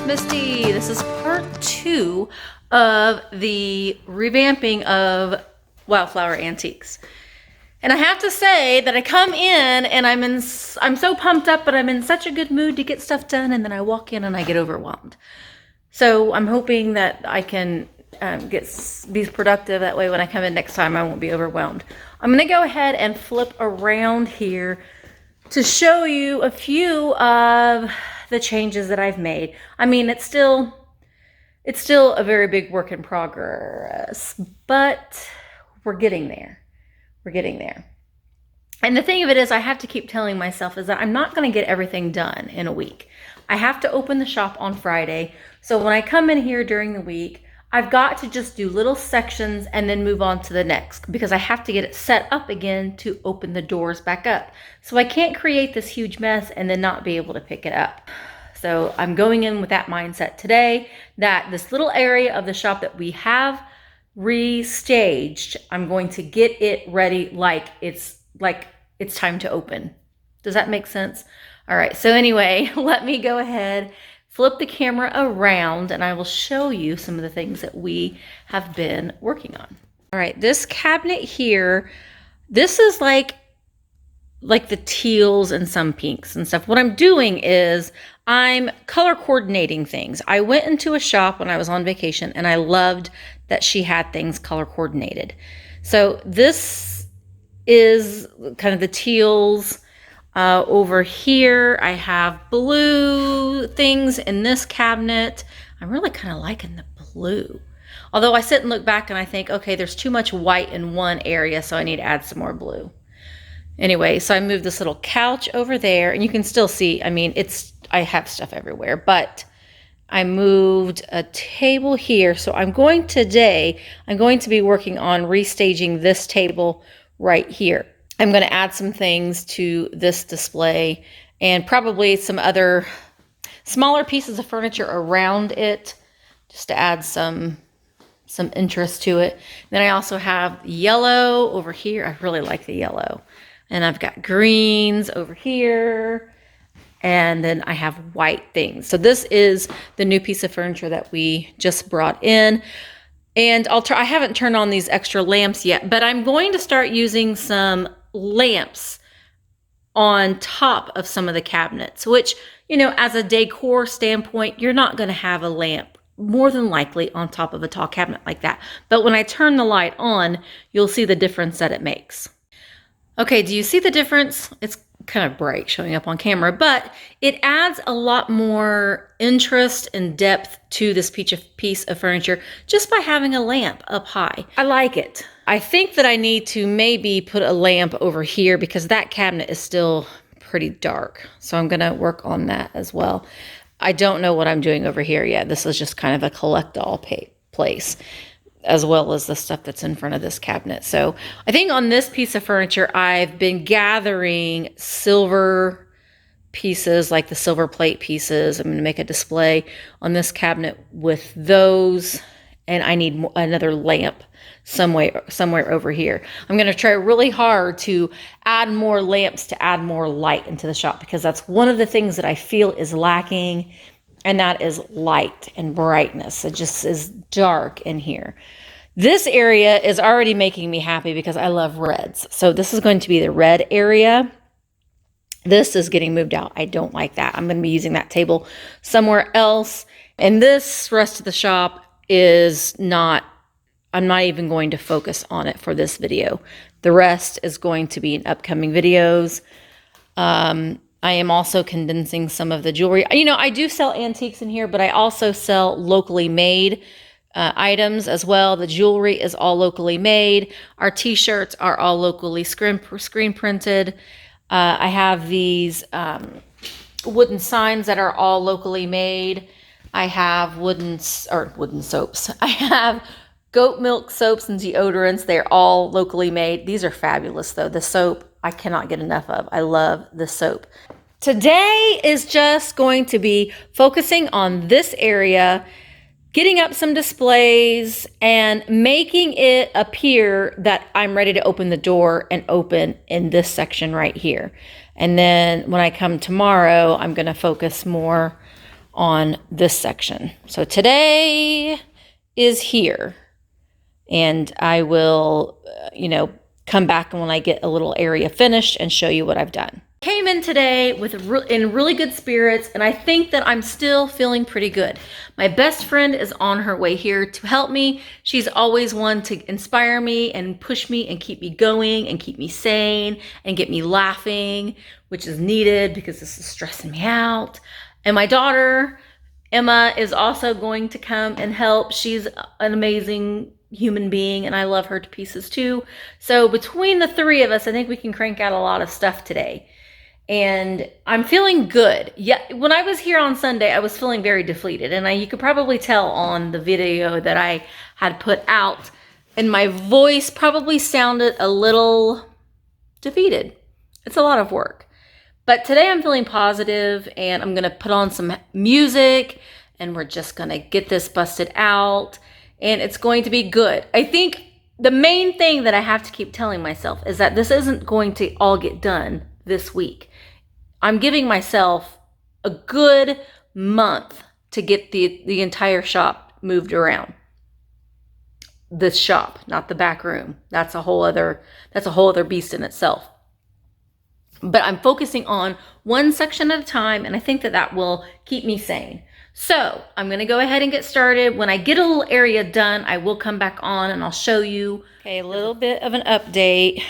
Misty. This is part 2 of the revamping of Wildflower Antiques. And I have to say that I come in and I'm so pumped up, but I'm in such a good mood to get stuff done, and then I walk in and I get overwhelmed. So I'm hoping that I can be productive. That way when I come in next time, I won't be overwhelmed. I'm gonna go ahead and flip around here to show you a few of the changes that I've made. I mean, it's still a very big work in progress, but we're getting there. We're getting there. And the thing of it is, I have to keep telling myself is that I'm not going to get everything done in a week. I have to open the shop on Friday. So when I come in here during the week, I've got to just do little sections and then move on to the next, because I have to get it set up again to open the doors back up. So I can't create this huge mess and then not be able to pick it up. So I'm going in with that mindset today, that this little area of the shop that we have restaged, I'm going to get it ready like it's time to open. Does that make sense? All right, so anyway, let me go ahead, flip the camera around, and I will show you some of the things that we have been working on. All right, this cabinet here, this is like the teals and some pinks and stuff. What I'm doing is I'm color coordinating things. I went into a shop when I was on vacation and I loved that she had things color coordinated. So this is kind of the teals. Over here, I have blue things in this cabinet. I'm really kind of liking the blue. Although I sit and look back and I think, okay, there's too much white in one area, so I need to add some more blue. Anyway, so I moved this little couch over there, and you can still see, I mean, I have stuff everywhere, but I moved a table here. So today, I'm going to be working on restaging this table right here. I'm going to add some things to this display and probably some other smaller pieces of furniture around it, just to add some interest to it. Then I also have yellow over here. I really like the yellow. And I've got greens over here. And then I have white things. So this is the new piece of furniture that we just brought in. And I haven't turned on these extra lamps yet, but I'm going to start using some lamps on top of some of the cabinets, which, you know, as a decor standpoint, you're not going to have a lamp more than likely on top of a tall cabinet like that. But when I turn the light on, you'll see the difference that it makes. Okay, do you see the difference? It's kind of bright showing up on camera, but it adds a lot more interest and depth to this piece of furniture just by having a lamp up high. I like it. I think that I need to maybe put a lamp over here because that cabinet is still pretty dark. So I'm gonna work on that as well. I don't know what I'm doing over here yet. This is just kind of a collect-all place, as well as the stuff that's in front of this cabinet. So I think on this piece of furniture, I've been gathering silver pieces, like the silver plate pieces. I'm going to make a display on this cabinet with those, and I need another lamp somewhere over here. I'm going to try really hard to add more lamps to add more light into the shop, because that's one of the things that I feel is lacking. And that is light and brightness. It just is dark in here. This area is already making me happy because I love reds. So this is going to be the red area. This is getting moved out. I don't like that. I'm going to be using that table somewhere else. And this rest of the shop is not, I'm not even going to focus on it for this video. The rest is going to be in upcoming videos. I am also condensing some of the jewelry. You know, I do sell antiques in here, but I also sell locally made items as well. The jewelry is all locally made. Our t-shirts are all locally screen printed. I have these wooden signs that are all locally made. I have wooden soaps. I have goat milk soaps and deodorants. They're all locally made. These are fabulous though. The soap, I cannot get enough of. I love the soap. Today is just going to be focusing on this area, getting up some displays and making it appear that I'm ready to open the door and open in this section right here. And then when I come tomorrow, I'm going to focus more on this section. So today is here, and I will, come back when I get a little area finished and show you what I've done. Came in today in really good spirits, and I think that I'm still feeling pretty good. My best friend is on her way here to help me. She's always one to inspire me and push me and keep me going and keep me sane and get me laughing, which is needed because this is stressing me out. And my daughter, Emma, is also going to come and help. She's an amazing human being, and I love her to pieces too. So between the three of us, I think we can crank out a lot of stuff today. And I'm feeling good. Yeah, when I was here on Sunday, I was feeling very deflated. And you could probably tell on the video that I had put out, and my voice probably sounded a little defeated. It's a lot of work. But today I'm feeling positive, and I'm going to put on some music, and we're just going to get this busted out, and it's going to be good. I think the main thing that I have to keep telling myself is that this isn't going to all get done this week. I'm giving myself a good month to get the entire shop moved around. This shop, not the back room. That's a whole other beast in itself. But I'm focusing on one section at a time, and I think that will keep me sane. So I'm going to go ahead and get started. When I get a little area done, I will come back on and I'll show you. Okay, a little bit of an update.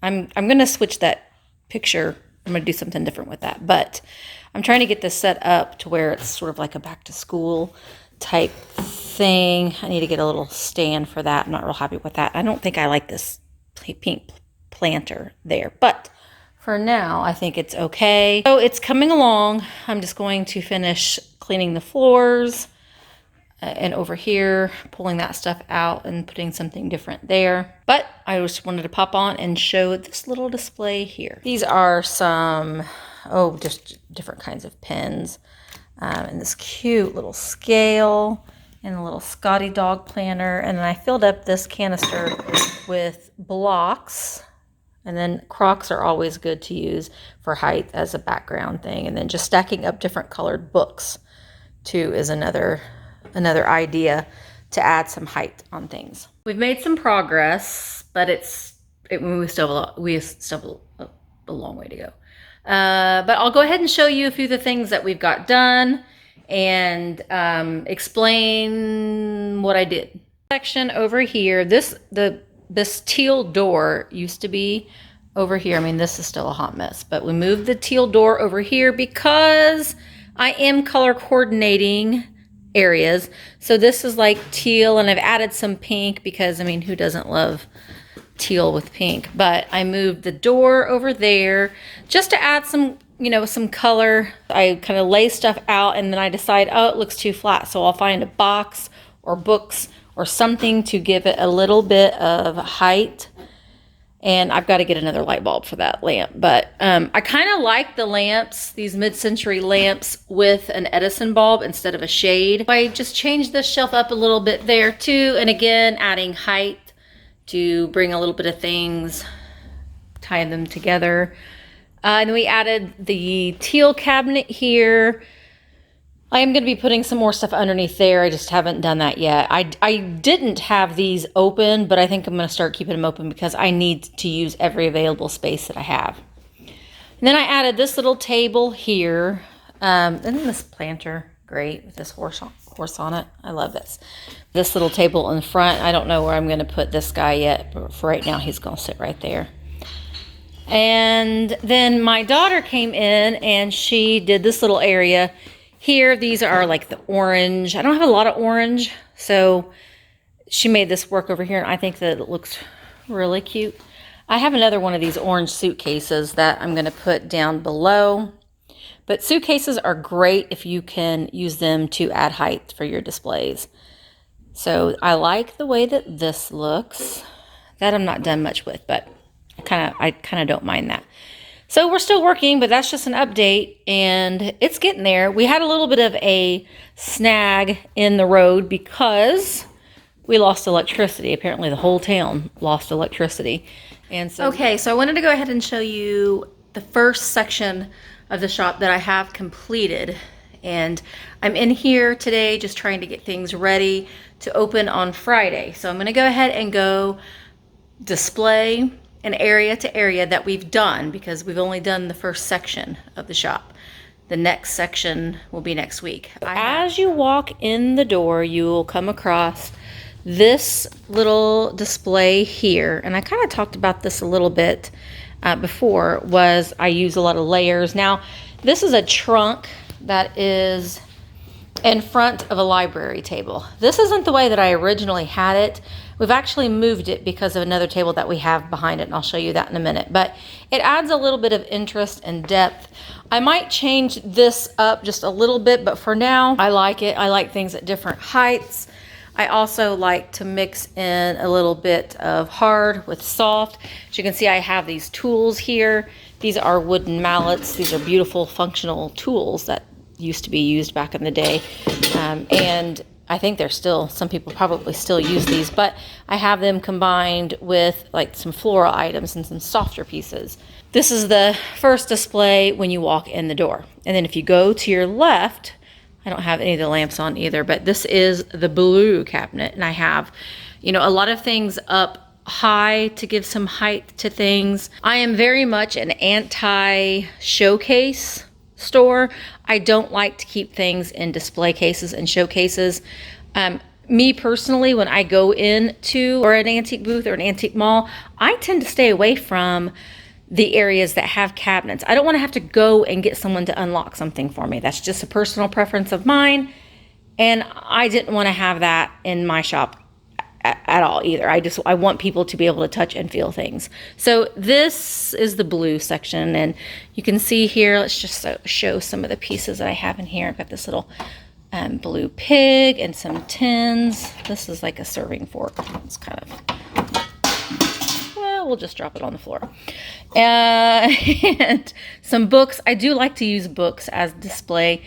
I'm going to switch that picture. I'm going to do something different with that, but I'm trying to get this set up to where it's sort of like a back to school type thing. I need to get a little stand for that. I'm not real happy with that. I don't think I like this pink planter there, but for now, I think it's okay. So it's coming along. I'm just going to finish cleaning the floors and over here, pulling that stuff out and putting something different there. But I just wanted to pop on and show this little display here. These are some, just different kinds of pens. And this cute little scale and a little Scotty dog planner. And then I filled up this canister with blocks. And then Crocs are always good to use for height as a background thing. And then just stacking up different colored books too is another idea to add some height on things. We've made some progress, but we still have a long way to go. But I'll go ahead and show you a few of the things that we've got done and explain what I did. Section over here, this teal door used to be over here. I mean, this is still a hot mess, but we moved the teal door over here because I am color coordinating areas. So this is like teal, and I've added some pink because, I mean, who doesn't love teal with pink? But I moved the door over there just to add some, some color. I kind of lay stuff out, and then I decide, it looks too flat. So I'll find a box or books or something to give it a little bit of height. And I've got to get another light bulb for that lamp. But I kind of like the lamps, these mid-century lamps with an Edison bulb instead of a shade. I just changed this shelf up a little bit there too. And again, adding height to bring a little bit of things, tie them together. And we added the teal cabinet here. I am going to be putting some more stuff underneath there. I just haven't done that yet. I didn't have these open, but I think I'm going to start keeping them open because I need to use every available space that I have. And then I added this little table here. And then this planter, great, with this horse on it. I love this. This little table in front. I don't know where I'm going to put this guy yet, but for right now, he's going to sit right there. And then my daughter came in and she did this little area here. These are like the orange. I don't have a lot of orange, so she made this work over here, and I think that it looks really cute. I have another one of these orange suitcases that I'm going to put down below. But suitcases are great if you can use them to add height for your displays. So I like the way that this looks. That I'm not done much with, but I kind of don't mind that. So we're still working, but that's just an update, and it's getting there. We had a little bit of a snag in the road because we lost electricity. Apparently the whole town lost electricity. And so okay, so I wanted to go ahead and show you the first section of the shop that I have completed. And I'm in here today just trying to get things ready to open on Friday. So I'm going to go ahead and go display an area to area that we've done, because we've only done the first section of the shop. The next section will be next week. As you walk in the door, you will come across this little display here. And I kind of talked about this a little bit before, was I use a lot of layers. Now, this is a trunk that is in front of a library table. This isn't the way that I originally had it. We've actually moved it because of another table that we have behind it, and I'll show you that in a minute. But it adds a little bit of interest and depth. I might change this up just a little bit, but for now, I like it. I like things at different heights. I also like to mix in a little bit of hard with soft. As you can see, I have these tools here. These are wooden mallets. These are beautiful functional tools that used to be used back in the day. And I think they're still, some people probably still use these, but I have them combined with like some floral items and some softer pieces. This is the first display when you walk in the door. And then if you go to your left, I don't have any of the lamps on either, but this is the blue cabinet. And I have, you know, a lot of things up high to give some height to things. I am very much an anti-showcase store. I don't like to keep things in display cases and showcases. Me personally, when I go into or an antique booth or an antique mall, I tend to stay away from the areas that have cabinets. I don't want to have to go and get someone to unlock something for me. That's just a personal preference of mine. And I didn't want to have that in my shop at all either. I want people to be able to touch and feel things. So this is the blue section, and you can see here, let's just show some of the pieces that I have in here. I've got this little blue pig and some tins. This is like a serving fork. It's kind of, well, we'll just drop it on the floor. And some books. I do like to use books as display.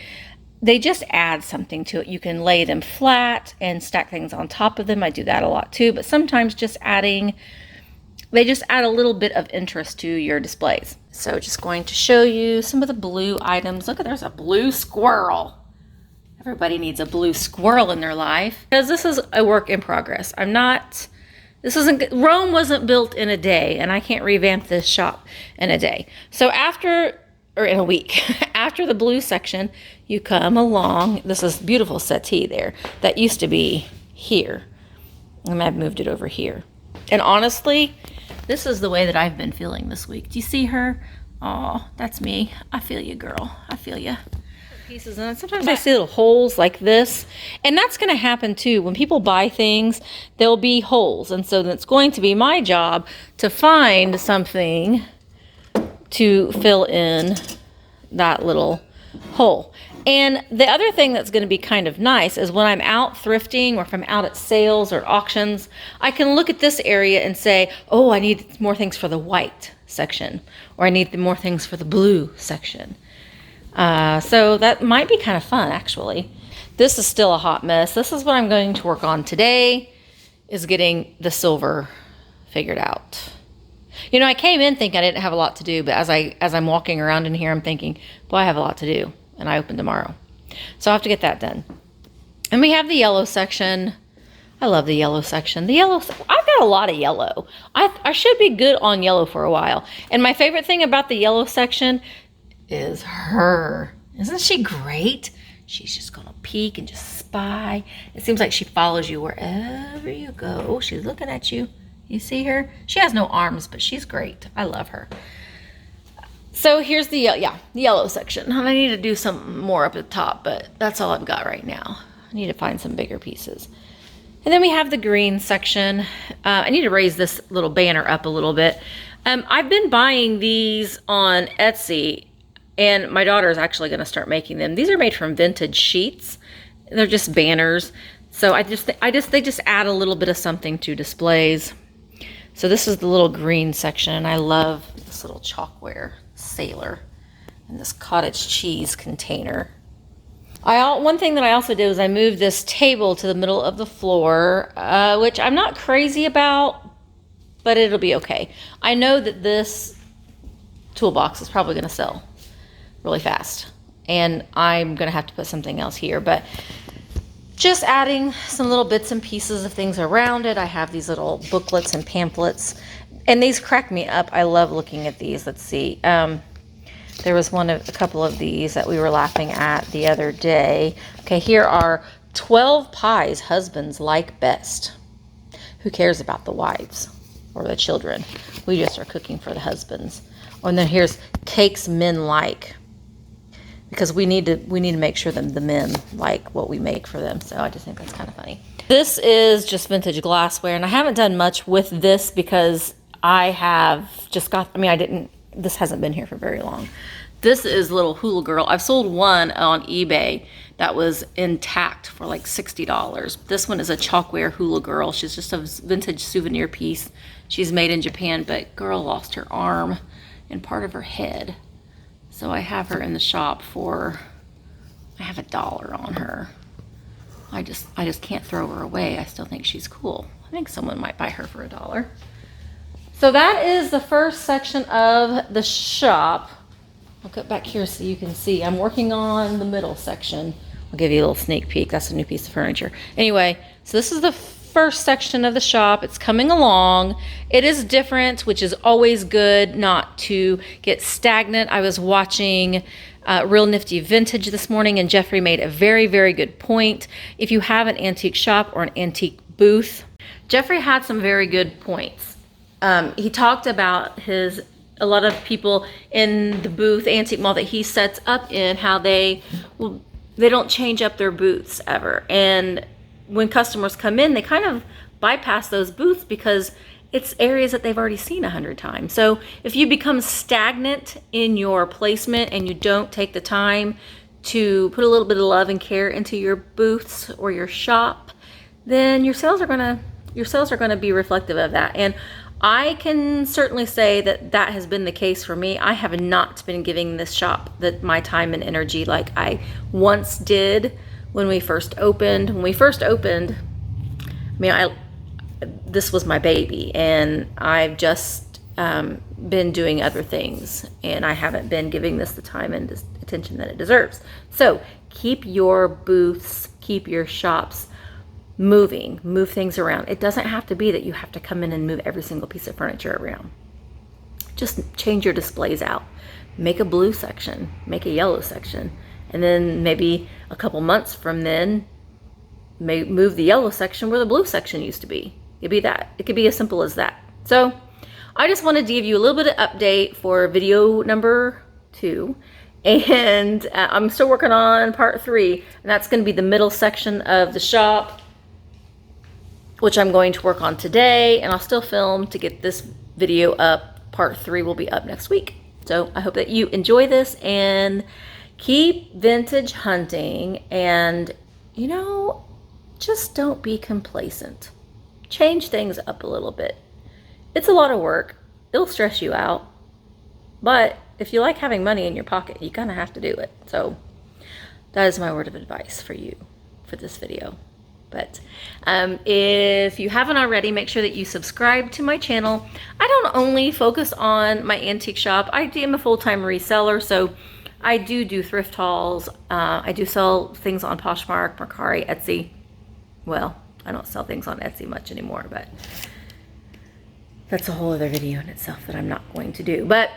They just add something to it. You can lay them flat and stack things on top of them. I do that a lot too, but sometimes just they just add a little bit of interest to your displays. So just going to show you some of the blue items. Look, there's a blue squirrel. Everybody needs a blue squirrel in their life, because this is a work in progress. Rome wasn't built in a day, and I can't revamp this shop in a day. So in a week, after the blue section, you come along. This is beautiful settee there that used to be here, and I've moved it over here. And honestly, this is the way that I've been feeling this week. Do you see her? Oh, that's me. I feel you, girl. I feel you. Pieces, and sometimes I see little holes like this, and that's going to happen too. When people buy things, there'll be holes, and so it's going to be my job to find something to fill in that little hole. And the other thing that's going to be kind of nice is when I'm out thrifting, or if I'm out at sales or auctions, I can look at this area and say, oh, I need more things for the white section, or I need more things for the blue section. So that might be kind of fun, actually. This is still a hot mess. This is what I'm going to work on today, is getting the silver figured out. You know, I came in thinking I didn't have a lot to do, but as I'm walking around in here, I'm thinking, boy, I have a lot to do, and I open tomorrow. So I'll have to get that done. And we have the yellow section. I love the yellow section. I've got a lot of yellow. I should be good on yellow for a while. And my favorite thing about the yellow section is her. Isn't she great? She's just gonna peek and just spy. It seems like she follows you wherever you go. She's looking at you. You see her? She has no arms, but she's great. I love her. So here's the yellow section. I need to do some more up at the top, but that's all I've got right now. I need to find some bigger pieces. And then we have the green section. I need to raise this little banner up a little bit. I've been buying these on Etsy, and my daughter is actually going to start making them. These are made from vintage sheets. They're just banners. So they just add a little bit of something to displays. So this is the little green section, and I love this little chalkware sailor and this cottage cheese container. One thing that I also did was I moved this table to the middle of the floor, which I'm not crazy about, but it'll be okay. I know that this toolbox is probably going to sell really fast. and I'm gonna have to put something else here, but just adding some little bits and pieces of things around it. I have these little booklets and pamphlets, and these crack me up. I love looking at these. Let's see. There was a couple of these that we were laughing at the other day. Okay, here are 12 pies husbands like best. Who cares about the wives or the children? We just are cooking for the husbands. And then here's cakes men like, because we need to make sure that the men like what we make for them. So I just think that's kind of funny. This is just vintage glassware, and I haven't done much with this because I have just got, this hasn't been here for very long. This is little hula girl. I've sold one on eBay that was intact for like $60. This one is a chalkware hula girl. She's just a vintage souvenir piece. She's made in Japan, but girl lost her arm and part of her head. So I have her in the shop I have $1 on her. I just can't throw her away. I still think she's cool. I think someone might buy her for $1. So that is the first section of the shop. I'll get back here so you can see. I'm working on the middle section. I'll give you a little sneak peek. That's a new piece of furniture. Anyway, so this is the first section of the shop. It's coming along. It is different, which is always good, not to get stagnant. I was watching Real Nifty Vintage this morning, and Jeffrey made a very, very good point. If you have an antique shop or an antique booth, Jeffrey had some very good points. He talked about a lot of people in the booth, antique mall that he sets up in, how they don't change up their booths ever. And when customers come in, they kind of bypass those booths because it's areas that they've already seen 100 times. So if you become stagnant in your placement and you don't take the time to put a little bit of love and care into your booths or your shop, then your sales are gonna be reflective of that. And I can certainly say that has been the case for me. I have not been giving this shop my time and energy like I once did when we first opened. This was my baby, and I've just been doing other things, and I haven't been giving this the time and attention that it deserves. So keep your booths, keep your shops moving, move things around. It doesn't have to be that you have to come in and move every single piece of furniture around. Just change your displays out. Make a blue section, make a yellow section, and then maybe a couple months from then, move the yellow section where the blue section used to be. It could be as simple as that. So I just wanted to give you a little bit of update for video number 2. And I'm still working on part 3, and that's going to be the middle section of the shop, which I'm going to work on today, and I'll still film to get this video up. Part 3 will be up next week. So I hope that you enjoy this and keep vintage hunting, and just don't be complacent. Change things up a little bit. It's a lot of work. It'll stress you out, but if you like having money in your pocket, you kind of have to do it. So that is my word of advice for you for this video. But if you haven't already, make sure that you subscribe to my channel. I don't only focus on my antique shop. I am a full-time reseller, so I do thrift hauls. I do sell things on Poshmark, Mercari, Etsy. Well, I don't sell things on Etsy much anymore, but that's a whole other video in itself that I'm not going to do. But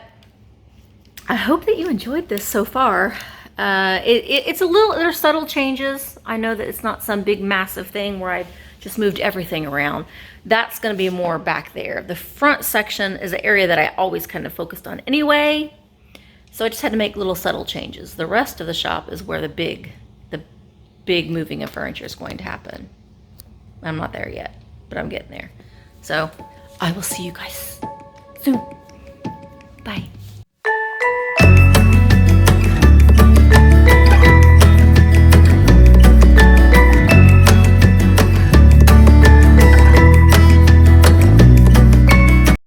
I hope that you enjoyed this so far. There's subtle changes. I know that it's not some big massive thing where I've just moved everything around. That's going to be more back there. The front section is an area that I always kind of focused on anyway. So I just had to make little subtle changes. The rest of the shop is where the big moving of furniture is going to happen. I'm not there yet, but I'm getting there. So I will see you guys soon. Bye.